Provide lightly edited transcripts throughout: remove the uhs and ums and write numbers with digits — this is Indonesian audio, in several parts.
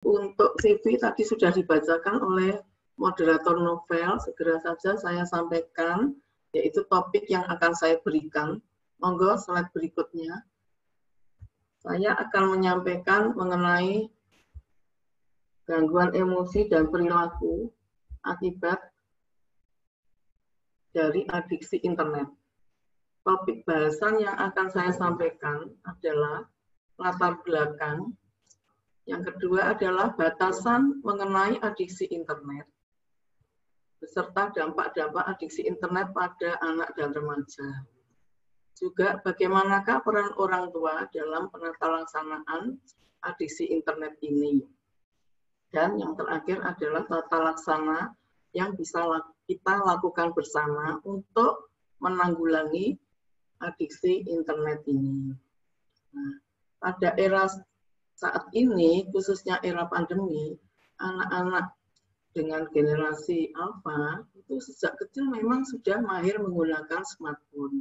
Untuk CV tadi sudah dibacakan oleh moderator novel, segera saja saya sampaikan, yaitu topik yang akan saya berikan. Monggo slide berikutnya. Saya akan menyampaikan mengenai gangguan emosi dan perilaku akibat dari adiksi internet. Topik bahasan yang akan saya sampaikan adalah latar belakang. Yang kedua adalah batasan mengenai adiksi internet, beserta dampak-dampak adiksi internet pada anak dan remaja. Juga bagaimanakah peran orang tua dalam penata laksanaan adiksi internet ini. Dan yang terakhir adalah tata laksana yang bisa kita lakukan bersama untuk menanggulangi adiksi internet ini. Nah, pada era saat ini, khususnya era pandemi, anak-anak dengan generasi alfa itu sejak kecil memang sudah mahir menggunakan smartphone.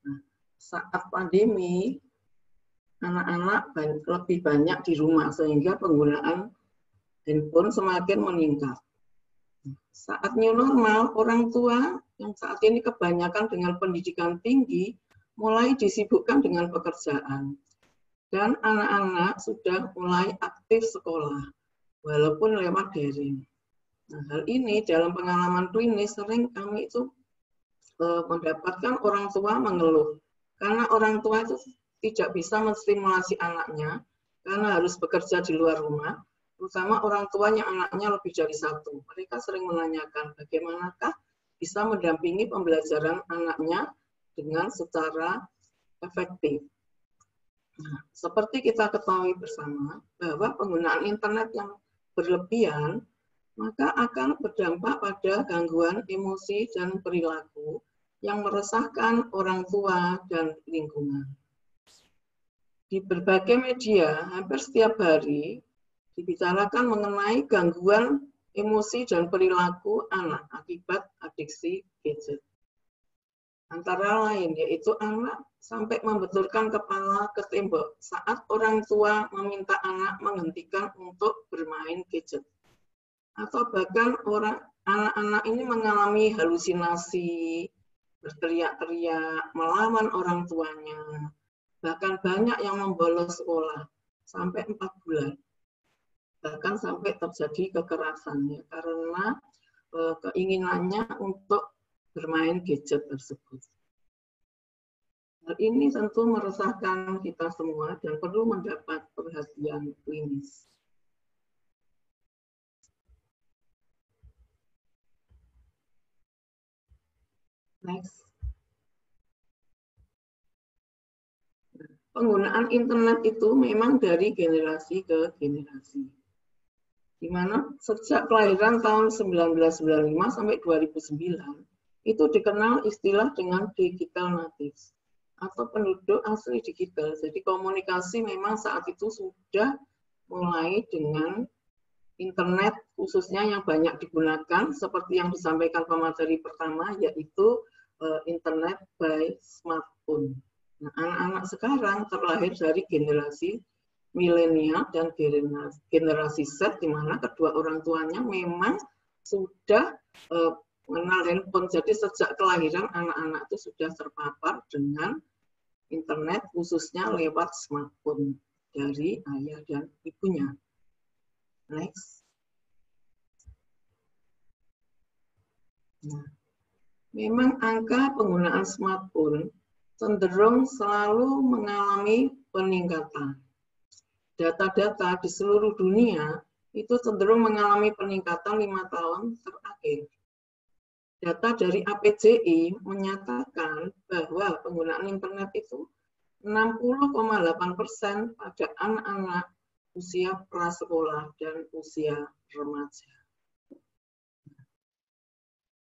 Nah, saat pandemi, anak-anak lebih banyak di rumah sehingga penggunaan handphone semakin meningkat. Saat new normal, orang tua yang saat ini kebanyakan dengan pendidikan tinggi mulai disibukkan dengan pekerjaan. Dan anak-anak sudah mulai aktif sekolah, walaupun lewat daring. Nah, hal ini dalam pengalaman klinis sering kami itu mendapatkan orang tua mengeluh. Karena orang tua itu tidak bisa menstimulasi anaknya, karena harus bekerja di luar rumah, terutama orang tua yang anaknya lebih dari satu. Mereka sering menanyakan bagaimanakah bisa mendampingi pembelajaran anaknya dengan secara efektif. Nah, seperti kita ketahui bersama bahwa penggunaan internet yang berlebihan maka akan berdampak pada gangguan emosi dan perilaku yang meresahkan orang tua dan lingkungan. Di berbagai media hampir setiap hari dibicarakan mengenai gangguan emosi dan perilaku anak akibat adiksi gadget. Antara lain yaitu anak sampai membenturkan kepala ke tembok saat orang tua meminta anak menghentikan untuk bermain gadget. Atau bahkan anak-anak ini mengalami halusinasi, berteriak-teriak, melawan orang tuanya. Bahkan banyak yang membolos sekolah sampai 4 bulan. Bahkan sampai terjadi kekerasannya karena keinginannya untuk bermain gadget tersebut. Hal ini tentu meresahkan kita semua dan perlu mendapat perhatian klinis. Next. Penggunaan internet itu memang dari generasi ke generasi. Di mana sejak kelahiran tahun 1995 sampai 2009, itu dikenal istilah dengan digital natives atau penduduk asli digital. Jadi komunikasi memang saat itu sudah mulai dengan internet khususnya yang banyak digunakan seperti yang disampaikan pemateri pertama yaitu internet by smartphone. Nah, anak-anak sekarang terlahir dari generasi milenial dan generasi Z, di mana kedua orang tuanya memang sudah mengenal handphone. Jadi sejak kelahiran anak-anak itu sudah terpapar dengan internet khususnya lewat smartphone dari ayah dan ibunya. Next. Nah, memang angka penggunaan smartphone cenderung selalu mengalami peningkatan. Data-data di seluruh dunia itu cenderung mengalami peningkatan 5 tahun terakhir. Data dari APJI menyatakan bahwa penggunaan internet itu 60,8% pada anak-anak usia prasekolah dan usia remaja.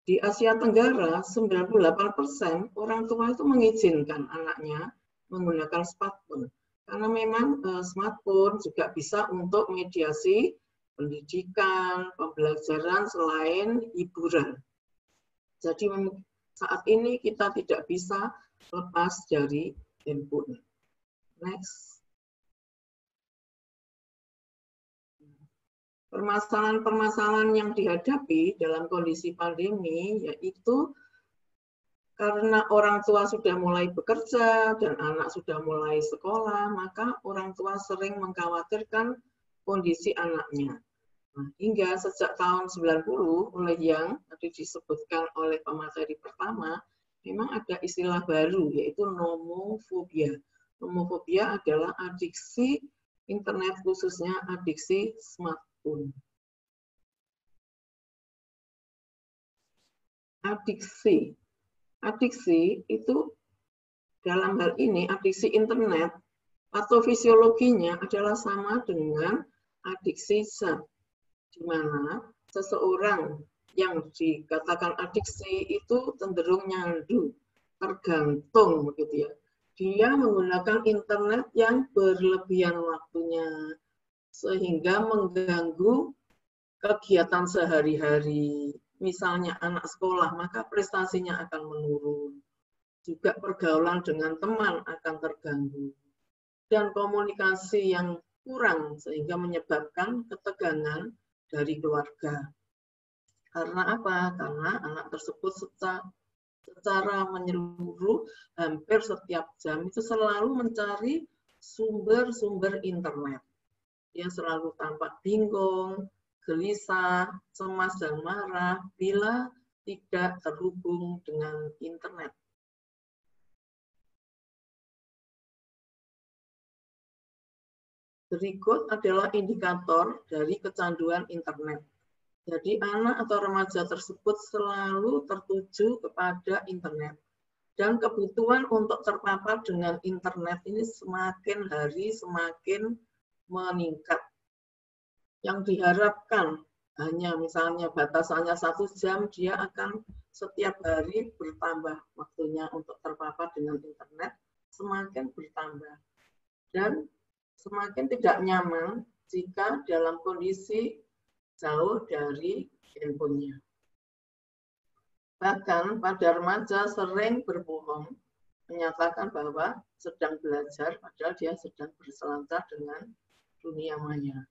Di Asia Tenggara, 98% orang tua itu mengizinkan anaknya menggunakan smartphone. Karena memang smartphone juga bisa untuk mediasi pendidikan, pembelajaran selain hiburan. Jadi saat ini kita tidak bisa lepas dari handphone. Next. Permasalahan-permasalahan yang dihadapi dalam kondisi pandemi yaitu karena orang tua sudah mulai bekerja dan anak sudah mulai sekolah, maka orang tua sering mengkhawatirkan kondisi anaknya. Nah, hingga sejak tahun 90 oleh yang tadi disebutkan oleh pemateri pertama, memang ada istilah baru yaitu nomofobia. Nomofobia adalah adiksi internet, khususnya adiksi smartphone. Adiksi itu dalam hal ini, adiksi internet, patofisiologinya adalah sama dengan adiksi zat, di mana seseorang yang dikatakan adiksi itu cenderung nyandu, tergantung begitu ya. Dia menggunakan internet yang berlebihan waktunya, sehingga mengganggu kegiatan sehari-hari. Misalnya anak sekolah, maka prestasinya akan menurun. Juga pergaulan dengan teman akan terganggu. Dan komunikasi yang kurang, sehingga menyebabkan ketegangan dari keluarga. Karena apa? Karena anak tersebut secara menyeluruh hampir setiap jam itu selalu mencari sumber-sumber internet. Dia selalu tampak bingung, gelisah, cemas, dan marah bila tidak terhubung dengan internet. Berikut adalah indikator dari kecanduan internet. Jadi anak atau remaja tersebut selalu tertuju kepada internet. Dan kebutuhan untuk terpapar dengan internet ini semakin hari semakin meningkat. Yang diharapkan hanya misalnya batasannya 1 jam, dia akan setiap hari bertambah waktunya untuk terpapar dengan internet, semakin bertambah. Dan semakin tidak nyaman jika dalam kondisi jauh dari handphonenya. Bahkan pada remaja sering berbohong, menyatakan bahwa sedang belajar, padahal dia sedang berselancar dengan dunia maya.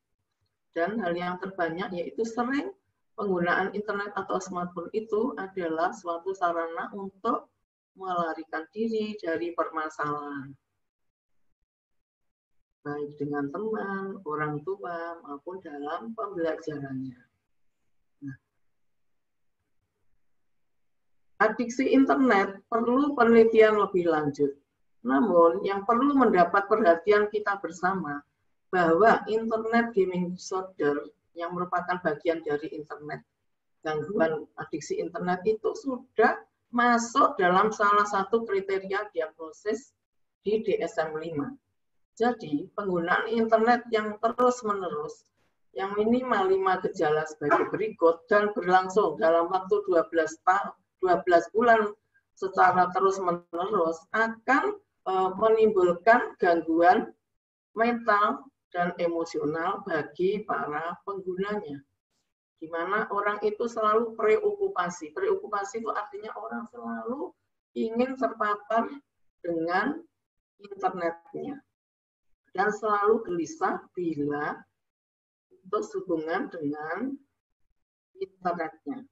Dan hal yang terbanyak yaitu sering penggunaan internet atau smartphone itu adalah suatu sarana untuk melarikan diri dari permasalahan. Baik dengan teman, orang tua, maupun dalam pembelajarannya. Nah, adiksi internet perlu penelitian lebih lanjut. Namun, yang perlu mendapat perhatian kita bersama, bahwa internet gaming disorder yang merupakan bagian dari internet, gangguan adiksi internet itu sudah masuk dalam salah satu kriteria diagnosis di DSM-5. Jadi, penggunaan internet yang terus-menerus, yang minimal 5 gejala sebagai berikut, dan berlangsung dalam waktu 12 bulan secara terus-menerus, akan menimbulkan gangguan mental dan emosional bagi para penggunanya. Di mana orang itu selalu preokupasi. Preokupasi itu artinya orang selalu ingin terpapar dengan internetnya. Dan selalu gelisah bila berhubungan dengan internetnya.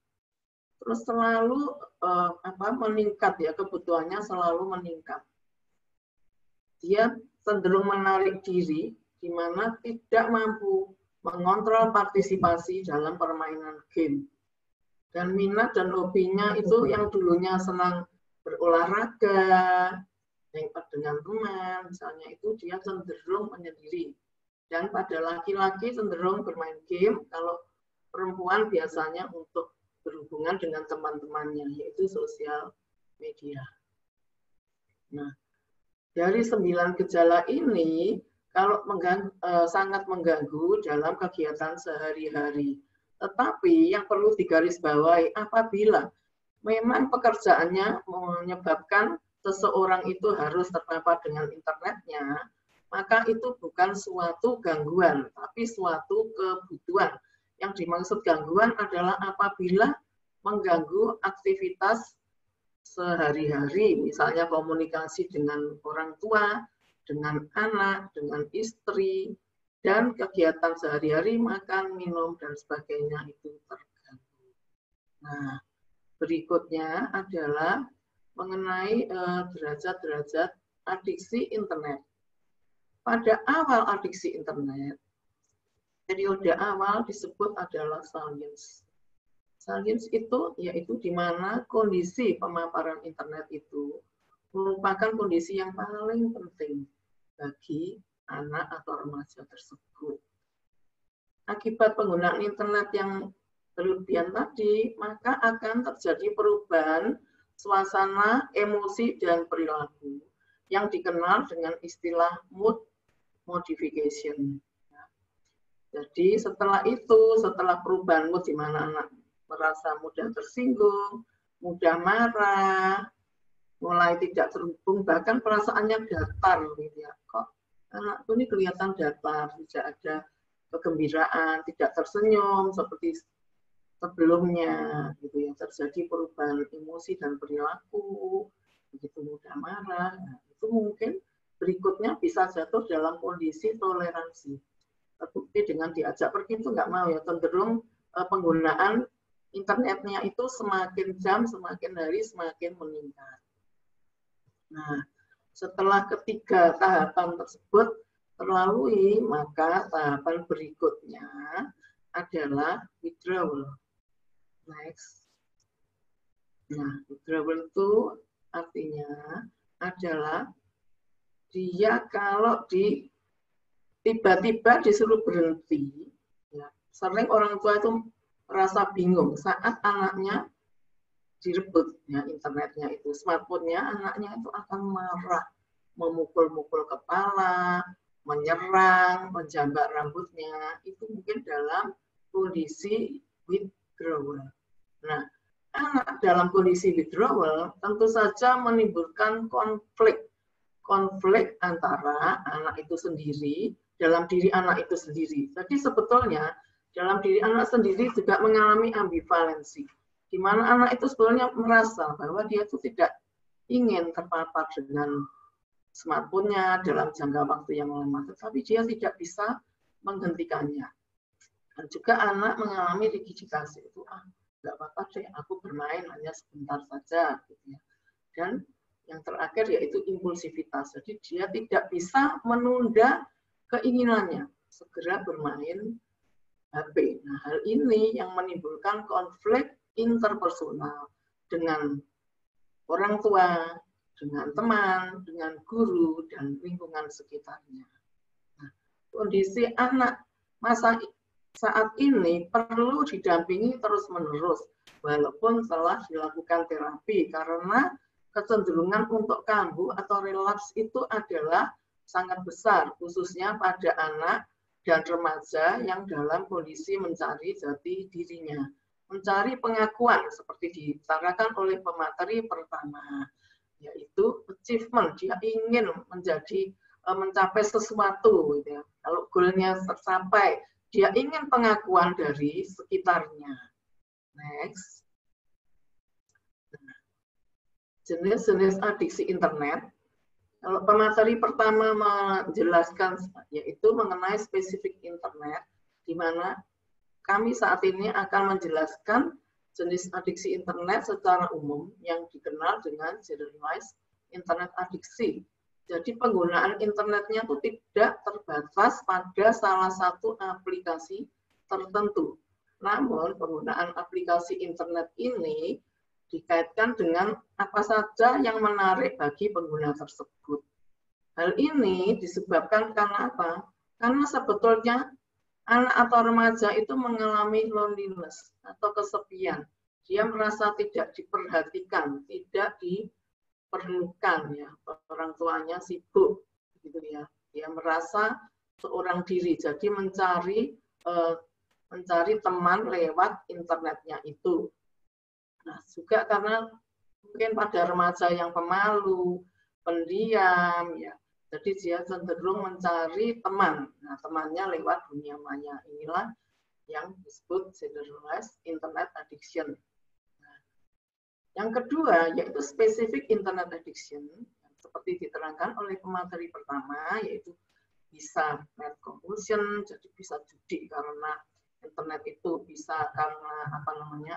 Terus selalu meningkat ya, kebutuhannya selalu meningkat. Dia cenderung menarik diri, di mana tidak mampu mengontrol partisipasi dalam permainan game. Dan minat dan hobinya itu yang dulunya senang berolahraga, dengan teman, misalnya itu dia cenderung menyendiri. Dan pada laki-laki cenderung bermain game, kalau perempuan biasanya untuk berhubungan dengan teman-temannya, yaitu sosial media. Nah, dari 9 gejala ini, kalau sangat mengganggu dalam kegiatan sehari-hari. Tetapi yang perlu digarisbawahi, apabila memang pekerjaannya menyebabkan seseorang itu harus terpapar dengan internetnya, maka itu bukan suatu gangguan, tapi suatu kebutuhan. Yang dimaksud gangguan adalah apabila mengganggu aktivitas sehari-hari, misalnya komunikasi dengan orang tua, dengan anak, dengan istri, dan kegiatan sehari-hari, makan, minum, dan sebagainya itu terganggu. Nah, berikutnya adalah mengenai derajat-derajat adiksi internet. Pada awal adiksi internet, periode awal disebut adalah salience. Salience itu yaitu di mana kondisi pemaparan internet itu merupakan kondisi yang paling penting bagi anak atau remaja tersebut. Akibat penggunaan internet yang berlebihan tadi, maka akan terjadi perubahan suasana, emosi, dan perilaku yang dikenal dengan istilah mood modification. Jadi setelah itu, setelah perubahan mood di mana anak merasa mudah tersinggung, mudah marah, mulai tidak terhubung, bahkan perasaannya datar, gitu ya. Kok anakku ini kelihatan datar, tidak ada kegembiraan, tidak tersenyum seperti sebelumnya, gitu ya. Terjadi perubahan emosi dan perilaku, begitu mudah marah. Nah, itu mungkin berikutnya bisa jatuh dalam kondisi toleransi. Terbukti dengan diajak pergi itu nggak mau ya, cenderung penggunaan internetnya itu semakin jam, semakin hari semakin meningkat. Nah, setelah ketiga tahapan tersebut terlalui, maka tahapan berikutnya adalah withdrawal. Next. Nah, withdrawal itu artinya adalah dia kalau tiba-tiba disuruh berhenti, ya, sering orang tua itu merasa bingung saat anaknya direbut ya internetnya itu, smartphone-nya, anaknya itu akan marah, memukul-mukul kepala, menyerang, menjambak rambutnya, itu mungkin dalam kondisi withdrawal. Nah, anak dalam kondisi withdrawal tentu saja menimbulkan konflik antara anak itu sendiri, dalam diri anak itu sendiri. Jadi sebetulnya dalam diri anak sendiri juga mengalami ambivalensi, di mana anak itu sebetulnya merasa bahwa dia itu tidak ingin terpapar dengan smartphone-nya dalam jangka waktu yang lama, tetapi dia tidak bisa menghentikannya. Dan juga anak mengalami rigiditas itu, nggak apa-apa deh, aku bermain hanya sebentar saja, gitu ya. Dan yang terakhir yaitu impulsivitas. Jadi dia tidak bisa menunda keinginannya segera bermain HP. Nah, hal ini yang menimbulkan konflik interpersonal dengan orang tua, dengan teman, dengan guru, dan lingkungan sekitarnya. Nah, kondisi anak masa saat ini perlu didampingi terus-menerus, walaupun telah dilakukan terapi, karena kecenderungan untuk kambuh atau relapse itu adalah sangat besar, khususnya pada anak dan remaja yang dalam kondisi mencari jati dirinya, mencari pengakuan seperti ditarakan oleh pemateri pertama, yaitu achievement, dia ingin mencapai sesuatu, gitu ya. Kalau goalnya tercapai, dia ingin pengakuan dari sekitarnya. Next. Jenis-jenis adiksi internet. Kalau pemateri pertama menjelaskan yaitu mengenai spesifik internet, di mana kami saat ini akan menjelaskan jenis adiksi internet secara umum yang dikenal dengan generalized internet adiksi. Jadi penggunaan internetnya itu tidak terbatas pada salah satu aplikasi tertentu. Namun penggunaan aplikasi internet ini dikaitkan dengan apa saja yang menarik bagi pengguna tersebut. Hal ini disebabkan karena apa? Karena sebetulnya anak atau remaja itu mengalami loneliness atau kesepian. Dia merasa tidak diperhatikan, tidak diperlukan, ya. Orang tuanya sibuk, gitu ya. Dia merasa seorang diri, jadi mencari teman lewat internetnya itu. Nah, juga karena mungkin pada remaja yang pemalu, pendiam, ya, jadi dia cenderung mencari teman. Nah, temannya lewat dunia maya. Inilah yang disebut generalized internet addiction. Nah, yang kedua yaitu specific internet addiction, seperti diterangkan oleh pemateri pertama, yaitu bisa net compulsion, jadi bisa judi karena internet itu, bisa karena apa namanya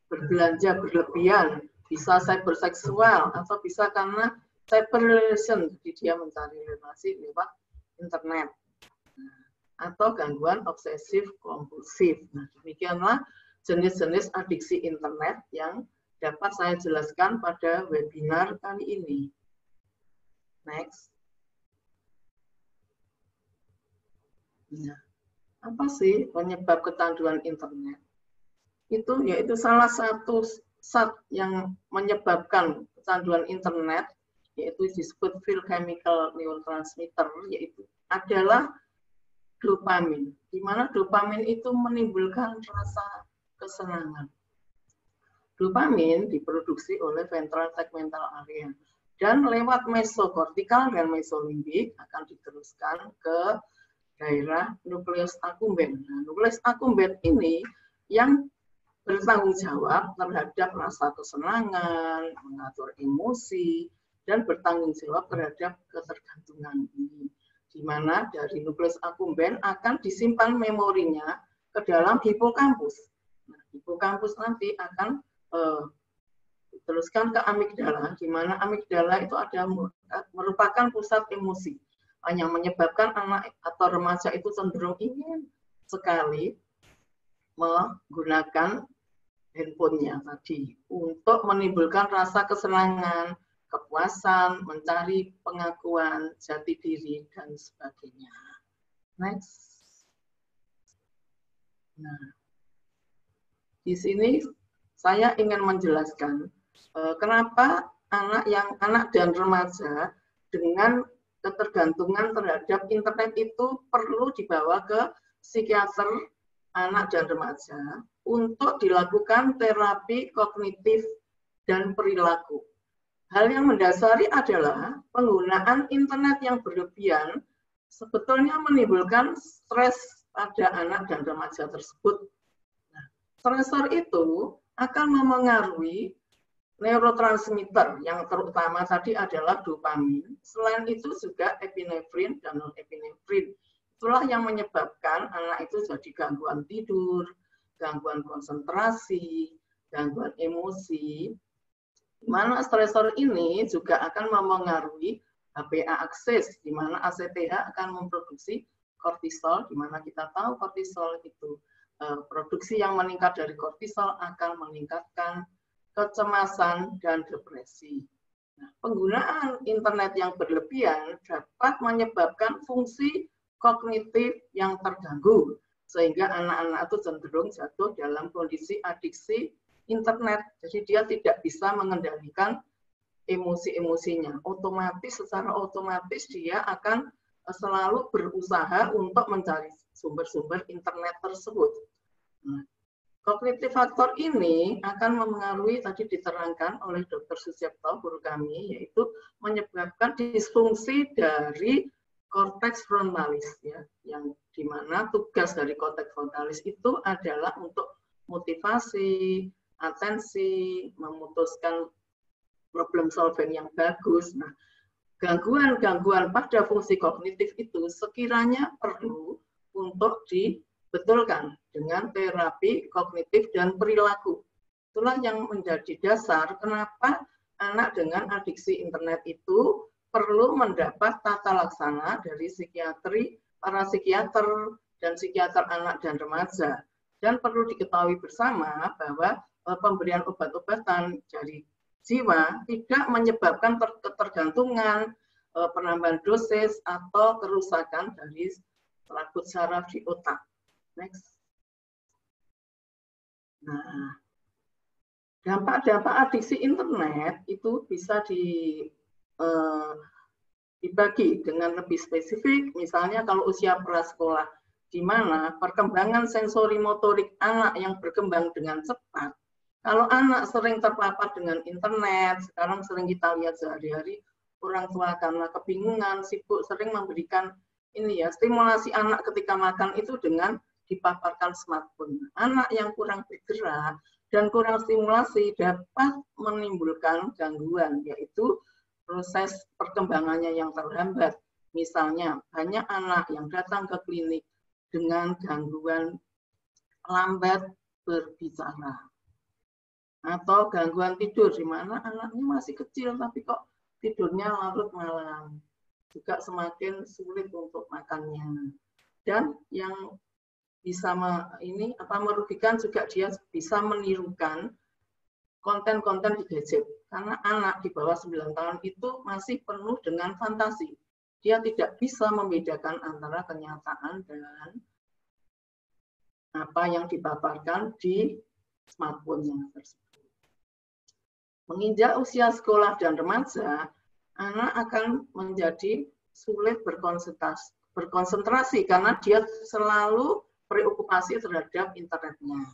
berbelanja berlebihan, bisa cyberseksual, atau bisa karena cyber relation, jadi dia mencari relasi lewat internet, atau gangguan obsesif kompulsif. Nah, demikianlah jenis-jenis adiksi internet yang dapat saya jelaskan pada webinar kali ini. Next. Nah, apa sih penyebab kecanduan internet? Itu yaitu salah satu zat yang menyebabkan kecanduan internet, yaitu disebut feel chemical neurotransmitter, yaitu adalah dopamin, di mana dopamin itu menimbulkan rasa kesenangan. Dopamin diproduksi oleh ventral tegmental area dan lewat mesokortikal dan mesolimbik akan diteruskan ke daerah nukleus accumbens. Nah, nukleus accumbens ini yang bertanggung jawab terhadap rasa kesenangan, mengatur emosi, dan bertanggung jawab terhadap ketergantungan ini. Di mana dari nukleus accumbens akan disimpan memorinya ke dalam hipokampus. Nah, hipokampus nanti akan diteruskan ke amigdala, di mana amigdala itu merupakan pusat emosi, yang menyebabkan anak atau remaja itu cenderung ingin sekali menggunakan handphonenya tadi untuk menimbulkan rasa kesenangan, kepuasan, mencari pengakuan jati diri, dan sebagainya. Next. Nah, di sini saya ingin menjelaskan kenapa anak dan remaja dengan ketergantungan terhadap internet itu perlu dibawa ke psikiater anak dan remaja untuk dilakukan terapi kognitif dan perilaku. Hal yang mendasari adalah penggunaan internet yang berlebihan sebetulnya menimbulkan stres pada anak dan remaja tersebut. Nah, stresor itu akan memengaruhi neurotransmitter yang terutama tadi adalah dopamin. Selain itu juga epinefrin dan non-epinefrin. Itulah yang menyebabkan anak itu jadi gangguan tidur, gangguan konsentrasi, gangguan emosi. Di mana stresor ini juga akan memengaruhi HPA akses, di mana ACTH akan memproduksi kortisol, di mana kita tahu kortisol itu produksi yang meningkat dari kortisol akan meningkatkan kecemasan dan depresi. Nah, penggunaan internet yang berlebihan dapat menyebabkan fungsi kognitif yang terganggu, sehingga anak-anak itu cenderung jatuh dalam kondisi adiksi internet. Jadi dia tidak bisa mengendalikan emosi-emosinya. Secara otomatis dia akan selalu berusaha untuk mencari sumber-sumber internet tersebut. Nah, kognitif faktor ini akan memengaruhi, tadi diterangkan oleh Dr. Sucipto, guru kami, yaitu menyebabkan disfungsi dari korteks frontalis, ya, yang dimana tugas dari korteks frontalis itu adalah untuk motivasi, atensi, memutuskan problem solving yang bagus. Nah, gangguan-gangguan pada fungsi kognitif itu sekiranya perlu untuk dibetulkan dengan terapi kognitif dan perilaku. Itulah yang menjadi dasar kenapa anak dengan adiksi internet itu perlu mendapat tata laksana dari para psikiater dan psikiater anak dan remaja. Dan perlu diketahui bersama bahwa pemberian obat-obatan dari jiwa tidak menyebabkan ketergantungan, penambahan dosis, atau kerusakan dari selaput saraf di otak. Next. Nah, dampak-dampak adiksi internet itu bisa dibagi dengan lebih spesifik, misalnya kalau usia prasekolah, di mana perkembangan sensori motorik anak yang berkembang dengan cepat. Kalau anak sering terpapar dengan internet, sekarang sering kita lihat sehari-hari, orang tua karena kebingungan, sibuk, sering memberikan stimulasi anak ketika makan itu dengan dipaparkan smartphone. Anak yang kurang bergerak dan kurang stimulasi dapat menimbulkan gangguan, yaitu proses perkembangannya yang terhambat. Misalnya, banyak anak yang datang ke klinik dengan gangguan lambat berbicara atau gangguan tidur, di mana anaknya masih kecil tapi kok tidurnya larut malam, juga semakin sulit untuk makannya. Dan yang bisa merugikan juga dia bisa menirukan konten-konten di gadget. Karena anak di bawah 9 tahun itu masih penuh dengan fantasi. Dia tidak bisa membedakan antara kenyataan dan apa yang dipaparkan di smartphone-nya tersebut. Menginjak usia sekolah dan remaja, anak akan menjadi sulit berkonsentrasi karena dia selalu preokupasi terhadap internetnya.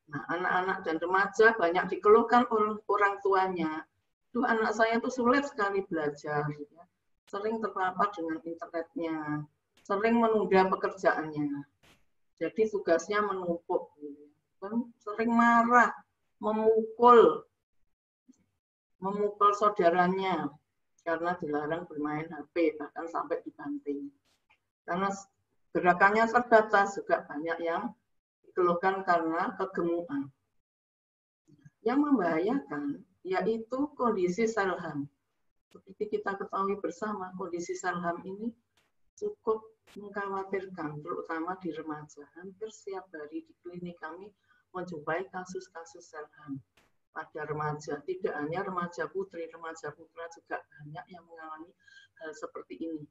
Nah, anak-anak dan remaja banyak dikeluhkan orang tuanya. Tuh, anak saya tuh sulit sekali belajar, ya. Sering terpapar dengan internetnya, sering menunda pekerjaannya. Jadi tugasnya menumpuk, sering marah, memukul saudaranya karena dilarang bermain HP, bahkan sampai dibanting. Karena gerakannya terbatas, juga banyak yang dikeluhkan karena kegemukan. Yang membahayakan yaitu kondisi selham. Seperti kita ketahui bersama, kondisi selham ini cukup mengkhawatirkan, terutama di remaja. Hampir setiap hari di klinik kami menjumpai kasus-kasus selham pada remaja. Tidak hanya remaja putri, remaja putra juga banyak yang mengalami hal seperti ini.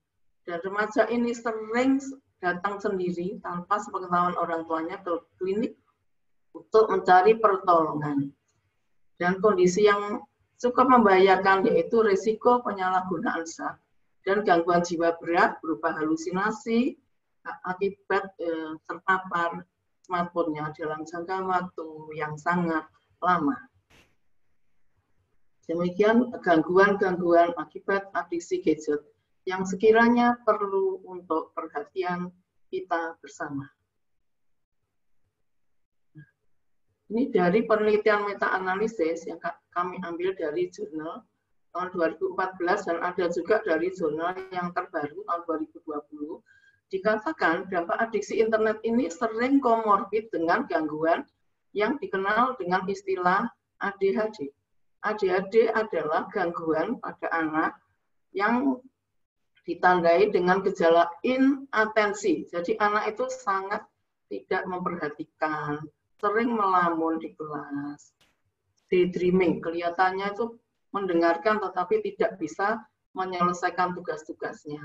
Dan remaja ini sering datang sendiri tanpa sepengetahuan orang tuanya ke klinik untuk mencari pertolongan. Dan kondisi yang cukup membahayakan yaitu risiko penyalahgunaan zat dan gangguan jiwa berat berupa halusinasi akibat terpapar smartphone-nya dalam jangka waktu yang sangat lama. Demikian gangguan-gangguan akibat adiksi gadget yang sekiranya perlu untuk perhatian kita bersama. Ini dari penelitian meta-analisis yang kami ambil dari jurnal tahun 2014 dan ada juga dari jurnal yang terbaru tahun 2020. Dikatakan dampak adiksi internet ini sering komorbid dengan gangguan yang dikenal dengan istilah ADHD. ADHD adalah gangguan pada anak yang ditandai dengan gejala inatensi. Jadi anak itu sangat tidak memperhatikan, sering melamun di kelas, daydreaming, kelihatannya itu mendengarkan tetapi tidak bisa menyelesaikan tugas-tugasnya.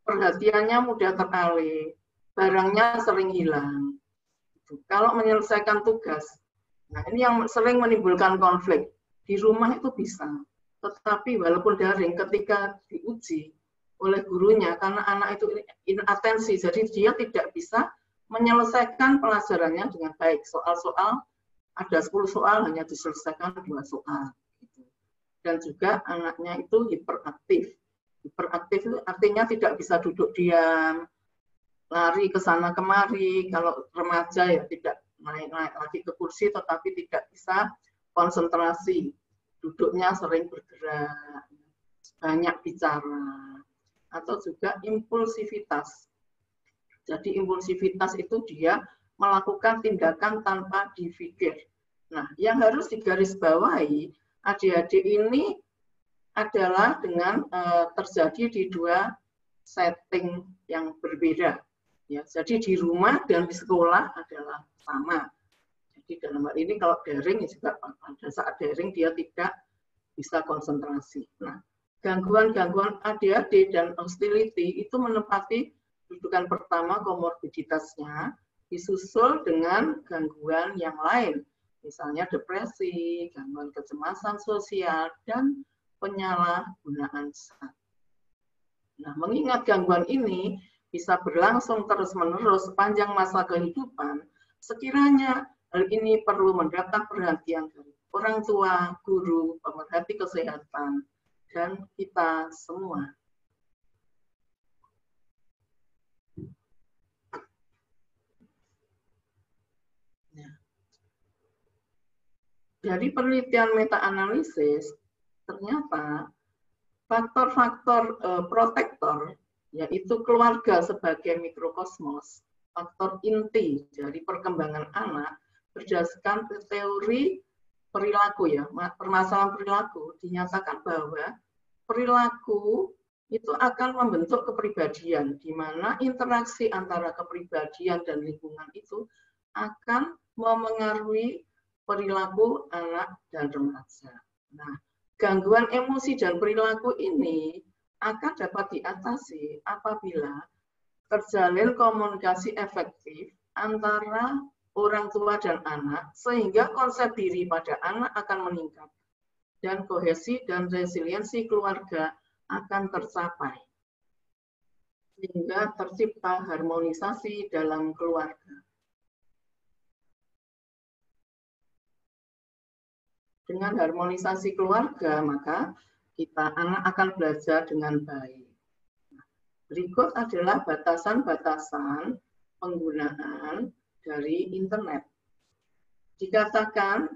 Perhatiannya mudah teralih, barangnya sering hilang. Kalau menyelesaikan tugas, nah ini yang sering menimbulkan konflik. Di rumah itu bisa, tetapi walaupun daring ketika diuji oleh gurunya, karena anak itu inatensi, jadi dia tidak bisa menyelesaikan pelajarannya dengan baik. Soal-soal, ada 10 soal, hanya diselesaikan 2 soal. Dan juga anaknya itu hiperaktif. Hiperaktif itu artinya tidak bisa duduk diam, lari ke sana kemari. Kalau remaja ya tidak naik-naik lagi ke kursi, tetapi tidak bisa konsentrasi. Duduknya sering bergerak, banyak bicara. Atau juga impulsivitas. Jadi impulsivitas itu dia melakukan tindakan tanpa dipikir. Nah, yang harus digarisbawahi, ADHD ini adalah dengan terjadi di 2 setting yang berbeda. Ya, jadi di rumah dan di sekolah adalah sama. Jadi dalam hal ini kalau daring juga pada saat daring dia tidak bisa konsentrasi. Nah, gangguan-gangguan ADHD dan hostility itu menempati rujukan pertama komorbiditasnya, disusul dengan gangguan yang lain, misalnya depresi, gangguan kecemasan sosial, dan penyalahgunaan zat. Nah, mengingat gangguan ini bisa berlangsung terus-menerus sepanjang masa kehidupan, sekiranya hal ini perlu mendapat perhatian dari orang tua, guru, pemerhati kesehatan, dan kita semua. Dari penelitian meta-analisis, ternyata faktor-faktor protektor yaitu keluarga sebagai mikrokosmos, faktor inti dari perkembangan anak berdasarkan teori perilaku ya, permasalahan perilaku dinyatakan bahwa perilaku itu akan membentuk kepribadian, di mana interaksi antara kepribadian dan lingkungan itu akan memengaruhi perilaku anak dan remaja. Nah, gangguan emosi dan perilaku ini akan dapat diatasi apabila terjalin komunikasi efektif antara orang tua dan anak, sehingga konsep diri pada anak akan meningkat dan kohesi dan resiliensi keluarga akan tercapai, sehingga tercipta harmonisasi dalam keluarga. Dengan harmonisasi keluarga, maka anak akan belajar dengan baik. Berikut adalah batasan-batasan penggunaan dari internet. Dikatakan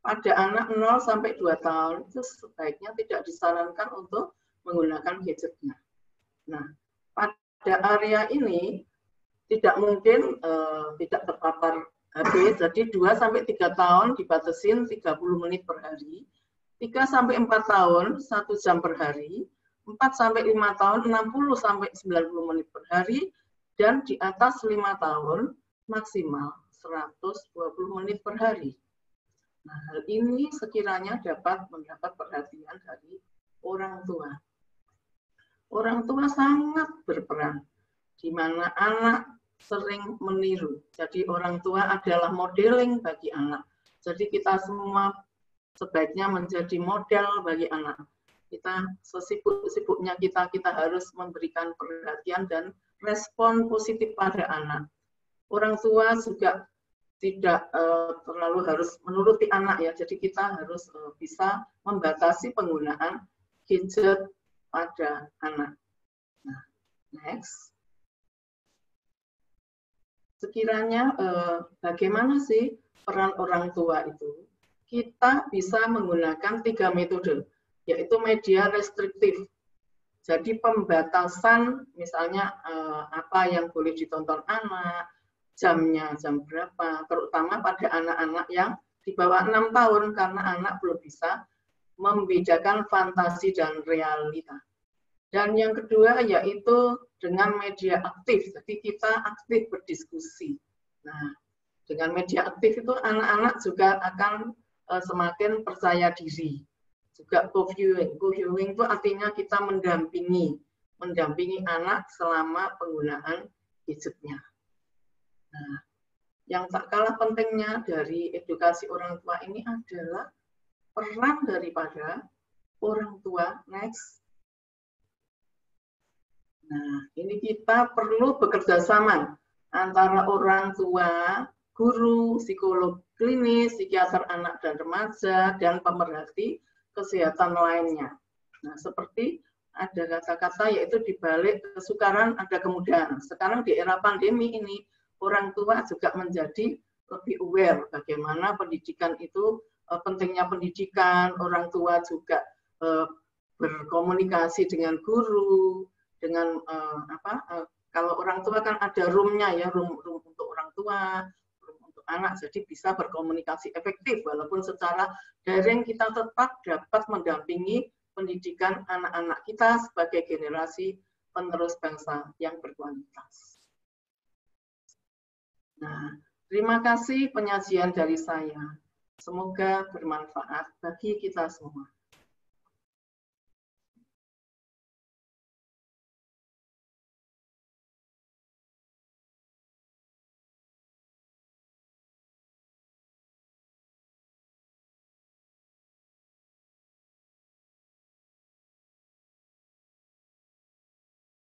pada anak 0 sampai 2 tahun itu sebaiknya tidak disarankan untuk menggunakan gadgetnya. Nah, pada area ini tidak mungkin tidak terpapar HP, jadi 2 sampai 3 tahun dibatasin 30 menit per hari, 3 sampai 4 tahun 1 jam per hari, 4 sampai 5 tahun 60 sampai 90 menit per hari, dan di atas 5 tahun maksimal 120 menit per hari. Nah, hal ini sekiranya dapat mendapat perhatian dari orang tua. Orang tua sangat berperan, di mana anak sering meniru. Jadi orang tua adalah modeling bagi anak. Jadi kita semua sebaiknya menjadi model bagi anak. Kita sesibuk-sibuknya kita harus memberikan perhatian dan respon positif pada anak. Orang tua juga tidak terlalu harus menuruti anak ya, jadi kita harus bisa membatasi penggunaan gadget pada anak. Nah, next. Sekiranya bagaimana sih peran orang tua itu? Kita bisa menggunakan 3 metode, yaitu media restriktif. Jadi pembatasan misalnya apa yang boleh ditonton anak, jamnya jam berapa, terutama pada anak-anak yang di bawah 6 tahun karena anak belum bisa membedakan fantasi dan realita. Dan yang kedua yaitu dengan media aktif, jadi kita aktif berdiskusi. Nah, dengan media aktif itu anak-anak juga akan semakin percaya diri. Juga co-viewing. Co-viewing itu artinya kita mendampingi anak selama penggunaan gadgetnya. Nah, yang tak kalah pentingnya dari edukasi orang tua ini adalah peran daripada orang tua. Next. Nah, ini kita perlu bekerja sama antara orang tua, guru, psikolog klinis, psikiater anak dan remaja, dan pemerhati kesehatan lainnya. Nah, seperti ada kata-kata yaitu di balik kesukaran ada kemudahan. Sekarang di era pandemi ini, orang tua juga menjadi lebih aware bagaimana pendidikan itu, pentingnya pendidikan, orang tua juga berkomunikasi dengan guru, dengan kalau orang tua kan ada room-nya ya, room untuk orang tua, room untuk anak, jadi bisa berkomunikasi efektif walaupun secara daring kita tetap dapat mendampingi pendidikan anak-anak kita sebagai generasi penerus bangsa yang berkualitas. Nah, terima kasih penyajian dari saya. Semoga bermanfaat bagi kita semua.